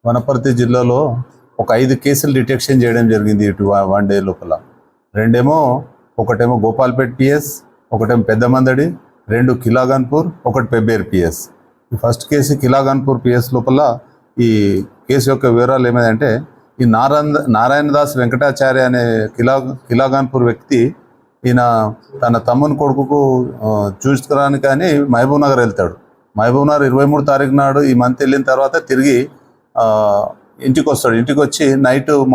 వనపర్తి జిల్లాలో ఒక 5 కేసులు డిటెక్షన్ చేయడం జరిగింది ఇటు 1 డే లోపల. ఒకటేమో గోపాల్పేట్ పిఎస్, ఒకటేమో పెద్దమందడి, 2 కిలాగన్పూర్, 1 పెబ్బేరు పిఎస్. ఈ ఫస్ట్ కేసు కిలాగన్పూర్ పిఎస్ లోపల ఈ కేసు యొక్క వివరాలు ఏమైందంటే, ఈ నారాయణదాస్ వెంకటాచార్య అనే కిలాగన్పూర్ వ్యక్తి ఈయన తన తమ్ముని కొడుకుకు చూసుకోవడానికి కానీ మహబూబ్ నగర్ వెళ్తాడు. మహబూబ్ నగర్ 23 తారీఖు నాడు ఈ మంత్ వెళ్ళిన తర్వాత తిరిగి ఇంటికి వస్తాడు. ఇంటికి వచ్చి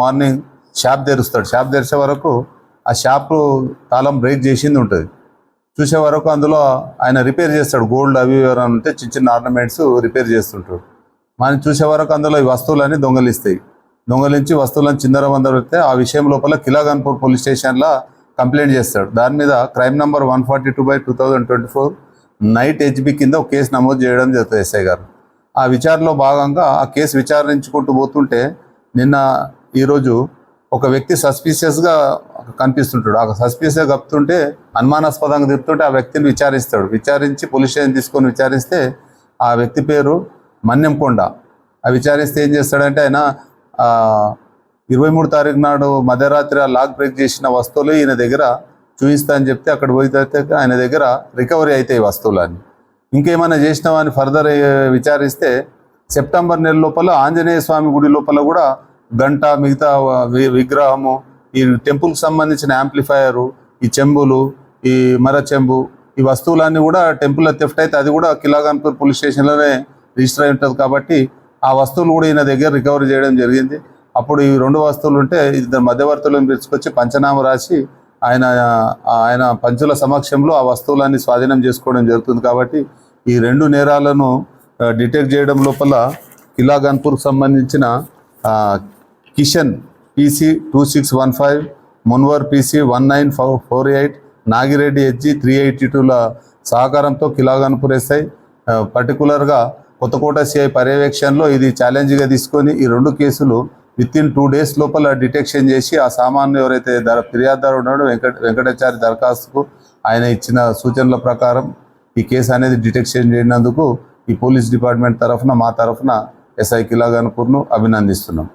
మార్నింగ్ షాప్ తెరుస్తాడు. షాప్ తెరిచే వరకు ఆ షాపు తాళం బ్రేక్ చేసింది ఉంటుంది. చూసే వరకు అందులో ఆయన రిపేర్ చేస్తాడు. గోల్డ్ అవి ఎవరైనా ఉంటే చిన్న చిన్న ఆర్నమెంట్స్ రిపేర్ చేస్తుంటాడు. మనం చూసే వరకు అందులో ఈ వస్తువులన్నీ దొంగలించి వస్తువులను చిందరవందర పెడితే ఆ విషయం లోపల కిలాగన్పూర్ పోలీస్ స్టేషన్లో కంప్లైంట్ చేస్తాడు. దాని మీద క్రైమ్ నంబర్ 142/2024 నైట్ హెచ్బి కింద ఒక కేసు నమోదు చేయడం జరుగుతుంది ఎస్ఐ గారు. ఆ విచారణలో భాగంగా ఆ కేసు విచారించుకుంటూ పోతుంటే ఈరోజు ఒక వ్యక్తి సస్పీషియస్గా కనిపిస్తుంటాడు. ఆ సస్పీషియస్గా కప్పుతుంటే అనుమానాస్పదంగా తిప్పుతుంటే ఆ వ్యక్తిని విచారించి పోలీస్ స్టేషన్ తీసుకొని విచారిస్తే ఆ వ్యక్తి పేరు మన్యంకొండ. ఆ విచారిస్తే ఏం చేస్తాడంటే, ఆయన 23 తారీఖు నాడు మధ్యరాత్రి ఆ లాక్ బ్రేక్ చేసిన వస్తువులు ఈయన దగ్గర చూపిస్తా అని చెప్తే అక్కడ పోయితే ఆయన దగ్గర రికవరీ అవుతాయి వస్తువులన్నీ. ఇంకేమైనా చేసినావా అని ఫర్దర్ విచారిస్తే సెప్టెంబర్ నెల లోపల ఆంజనేయ స్వామి గుడి లోపల కూడా గంట, మిగతా విగ్రహము, ఈ టెంపుల్కి సంబంధించిన యాంప్లిఫైయరు, ఈ చెంబులు, ఈ మర చెంబు, ఈ వస్తువులన్నీ కూడా టెంపుల్లో థెఫ్ట్ అయితే అది కూడా కిలాగన్పూర్ పోలీస్ స్టేషన్లోనే రిజిస్టర్ అయి ఉంటుంది. కాబట్టి ఆ వస్తువులు కూడా ఈయన దగ్గర రికవరీ చేయడం జరిగింది. అప్పుడు ఈ 2 వస్తువులు ఉంటే ఇద్దరు మధ్యవర్తులను పిలుచుకొచ్చి పంచనామా రాసి ఆయన పంచుల సమక్షంలో ఆ వస్తువులన్నీ స్వాధీనం చేసుకోవడం జరుగుతుంది. కాబట్టి ఈ 2 నేరాలను డిటెక్ట్ చేయడం లోపల కిలాగన్పూర్కి సంబంధించిన Kishan PC 2615, Munwar PC 1948, Nagireddy HG 382ల సహకారంతో కిలాగన్పూర్ ఎస్ఐ పర్టికులర్గా కొత్తకోట CI పర్యవేక్షణలో ఇది ఛాలెంజ్గా తీసుకొని ఈ 2 కేసులు విత్-ఇన్ 2 days లోపల డిటెక్షన్ చేసి ఆ సామాన్లు ఎవరైతే ఫిర్యాదుదారు ఉన్నాడో వెంకటాచారి దరఖాస్తుకు ఆయన ఇచ్చిన సూచనల ప్రకారం ఈ కేసు అనేది డిటెక్షన్ చేయనందుకు ఈ పోలీస్ డిపార్ట్మెంట్ తరఫున మా తరఫున ఎస్ఐ కిలాగన్పూర్ను అభినందిస్తున్నాం.